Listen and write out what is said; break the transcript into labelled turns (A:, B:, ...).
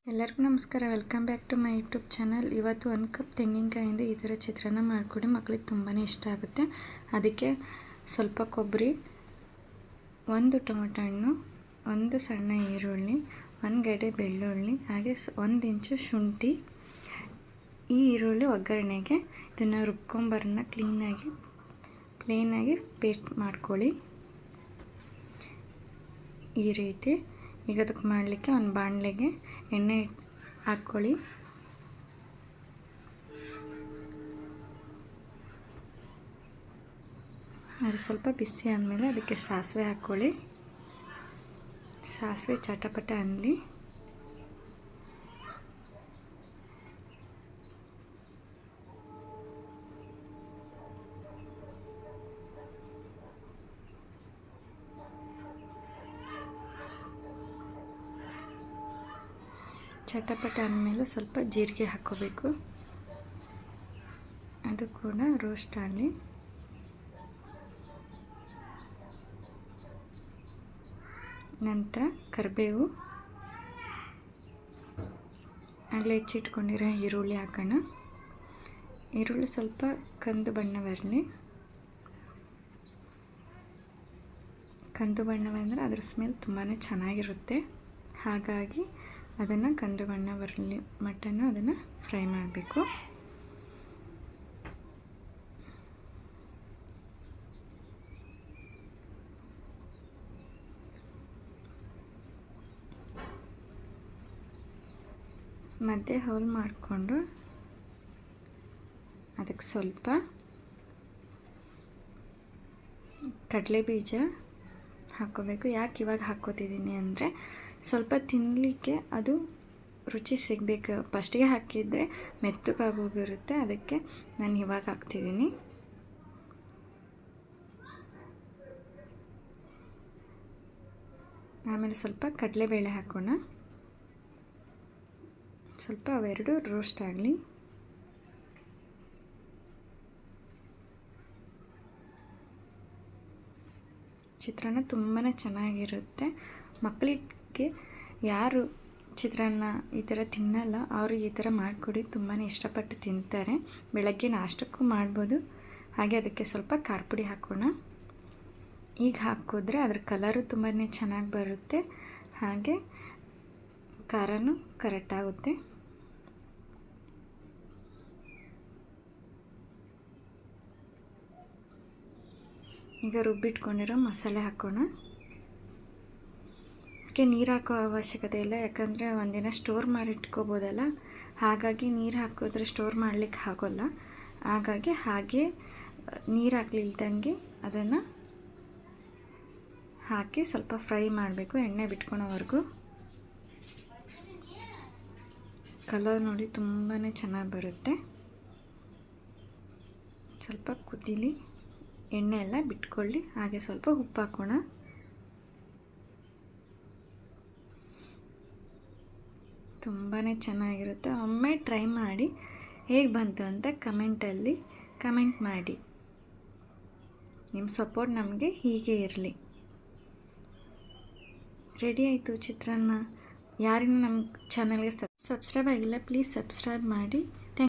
A: ಎಲ್ಲರಿಗೂ ನಮಸ್ಕಾರ. Welcome back to my YouTube channel. ಇವತ್ತು 1 ಕಪ್ ತೆಂಗಿನಕಾಯಿಂದ ಈ ಥರ ಚಿತ್ರಾನ್ನ ಮಾಡಿಕೊಡಿ, ಮಕ್ಕಳಿಗೆ ತುಂಬಾ ಇಷ್ಟ ಆಗುತ್ತೆ. ಅದಕ್ಕೆ ಸ್ವಲ್ಪ ಕೊಬ್ಬರಿ, 1 ಟೊಮೆಟೊ ಹಣ್ಣು, 1 ಸಣ್ಣ ಈರುಳ್ಳಿ, 1 ಗೆಡ್ಡೆ ಬೆಳ್ಳುಳ್ಳಿ, ಹಾಗೆ 1 ಇಂಚು ಶುಂಠಿ. ಈ ಈರುಳ್ಳಿ ಒಗ್ಗರಣೆಗೆ ಇದನ್ನು ರುಬ್ಕೊಂಬರನ್ನ ಪ್ಲೇನಾಗಿ ಪೇಸ್ಟ್ ಮಾಡ್ಕೊಳ್ಳಿ ಈ ರೀತಿ. ಈಗ ಅದಕ್ಕೆ ಮಾಡಲಿಕ್ಕೆ ಒಂದು ಬಾಣಲೆಗೆ ಎಣ್ಣೆ ಹಾಕ್ಕೊಳ್ಳಿ. ಅದು ಸ್ವಲ್ಪ ಬಿಸಿ ಆದಮೇಲೆ ಅದಕ್ಕೆ ಸಾಸಿವೆ ಹಾಕ್ಕೊಳ್ಳಿ. ಸಾಸಿವೆ ಚಟಪಟ ಅನ್ನಲಿ. ಚಟಪಟ ಅಂದಮೇಲೆ ಸ್ವಲ್ಪ ಜೀರಿಗೆ ಹಾಕ್ಕೋಬೇಕು, ಅದು ಕೂಡ ರೋಸ್ಟ್ ಆಗಲಿ. ನಂತರ ಕರಿಬೇವು, ಆಗಲೇ ಹೆಚ್ಚಿಟ್ಕೊಂಡಿರೋ ಈರುಳ್ಳಿ ಹಾಕೋಣ. ಈರುಳ್ಳಿ ಸ್ವಲ್ಪ ಕಂದು ಬಣ್ಣ ಬರಲಿ. ಕಂದು ಬಣ್ಣ ಬಂದರೆ ಅದ್ರ ಸ್ಮೆಲ್ ತುಂಬಾ ಚೆನ್ನಾಗಿರುತ್ತೆ. ಹಾಗಾಗಿ ಅದನ್ನು ಕಂದು ಬಣ್ಣ ಬರಲಿ ಮಟನ್ನು ಅದನ್ನು ಫ್ರೈ ಮಾಡಬೇಕು. ಮಧ್ಯೆ ಹೋಲ್ ಮಾಡಿಕೊಂಡು ಅದಕ್ಕೆ ಸ್ವಲ್ಪ ಕಡಲೆ ಬೀಜ ಹಾಕ್ಕೋಬೇಕು. ಯಾಕೆ ಇವಾಗ ಹಾಕ್ಕೋತಿದ್ದೀನಿ ಅಂದರೆ ಸ್ವಲ್ಪ ತಿನ್ನಲಿಕ್ಕೆ ಅದು ರುಚಿ ಸಿಗಬೇಕು. ಫಸ್ಟಿಗೆ ಹಾಕಿದರೆ ಮೆತ್ತಗಾಗೋಗಿರುತ್ತೆ, ಅದಕ್ಕೆ ನಾನು ಇವಾಗ ಹಾಕ್ತಿದ್ದೀನಿ. ಆಮೇಲೆ ಸ್ವಲ್ಪ ಕಡಲೆಬೇಳೆ ಹಾಕೋಣ. ಸ್ವಲ್ಪ ಅವೆರಡು ರೋಸ್ಟ್ ಆಗಲಿ. ಚಿತ್ರಾನ್ನ ತುಂಬಾ ಚೆನ್ನಾಗಿರುತ್ತೆ. ಮಕ್ಕಳಿಗೆ ಯಾರು ಚಿತ್ರಾನ್ನ ಈ ಥರ ತಿನ್ನಲ್ಲ ಅವರು ಈ ಥರ ಮಾಡಿಕೊಡಿ, ತುಂಬಾ ಇಷ್ಟಪಟ್ಟು ತಿಂತಾರೆ. ಬೆಳಗ್ಗೆ ನಾಷ್ಟಕ್ಕೂ ಮಾಡ್ಬೋದು. ಹಾಗೆ ಅದಕ್ಕೆ ಸ್ವಲ್ಪ ಖಾರ ಪುಡಿ ಹಾಕೋಣ. ಈಗ ಹಾಕಿದ್ರೆ ಅದ್ರ ಕಲರು ತುಂಬಾ ಚೆನ್ನಾಗಿ ಬರುತ್ತೆ, ಹಾಗೆ ಖಾರನೂ ಕರೆಕ್ಟಾಗುತ್ತೆ. ಈಗ ರುಬ್ಬಿಟ್ಕೊಂಡಿರೋ ಮಸಾಲೆ ಹಾಕೋಣ. ಅದಕ್ಕೆ ನೀರು ಹಾಕೋ ಅವಶ್ಯಕತೆ ಇಲ್ಲ, ಯಾಕಂದರೆ ಒಂದಿನ ಸ್ಟೋರ್ ಮಾಡಿ ಇಟ್ಕೋಬೋದಲ್ಲ. ಹಾಗಾಗಿ ನೀರು ಹಾಕಿದ್ರೆ ಸ್ಟೋರ್ ಮಾಡಲಿಕ್ಕೆ ಆಗೋಲ್ಲ. ಹಾಗಾಗಿ ಹಾಗೆ ನೀರು ಹಾಕ್ಲಿಲ್ದಂಗೆ ಅದನ್ನು ಹಾಕಿ ಸ್ವಲ್ಪ ಫ್ರೈ ಮಾಡಬೇಕು, ಎಣ್ಣೆ ಬಿಟ್ಕೊಳೋವರೆಗೂ. ಕಲರ್ ನೋಡಿ ತುಂಬಾ ಚೆನ್ನಾಗಿ ಬರುತ್ತೆ. ಸ್ವಲ್ಪ ಕುದೀಲಿ, ಎಣ್ಣೆ ಎಲ್ಲ ಬಿಟ್ಕೊಳ್ಳಿ. ಹಾಗೆ ಸ್ವಲ್ಪ ಉಪ್ಪು ಹಾಕೋಣ. ತುಂಬಾ ಚೆನ್ನಾಗಿರುತ್ತೆ. ಒಮ್ಮೆ ಟ್ರೈ ಮಾಡಿ ಹೇಗೆ ಬಂತು ಅಂತ ಕಮೆಂಟಲ್ಲಿ ಕಮೆಂಟ್ ಮಾಡಿ. ನಿಮ್ಮ ಸಪೋರ್ಟ್ ನಮಗೆ ಹೀಗೆ ಇರಲಿ. ರೆಡಿ ಆಯಿತು ಚಿತ್ರಾನ್ನ. ಯಾರಿಗೂ ನಮ್ಮ ಚಾನಲ್ಗೆ ಸಬ್ಸ್ಕ್ರೈಬ್ ಆಗಿಲ್ಲ ಪ್ಲೀಸ್ ಸಬ್ಸ್ಕ್ರೈಬ್ ಮಾಡಿ.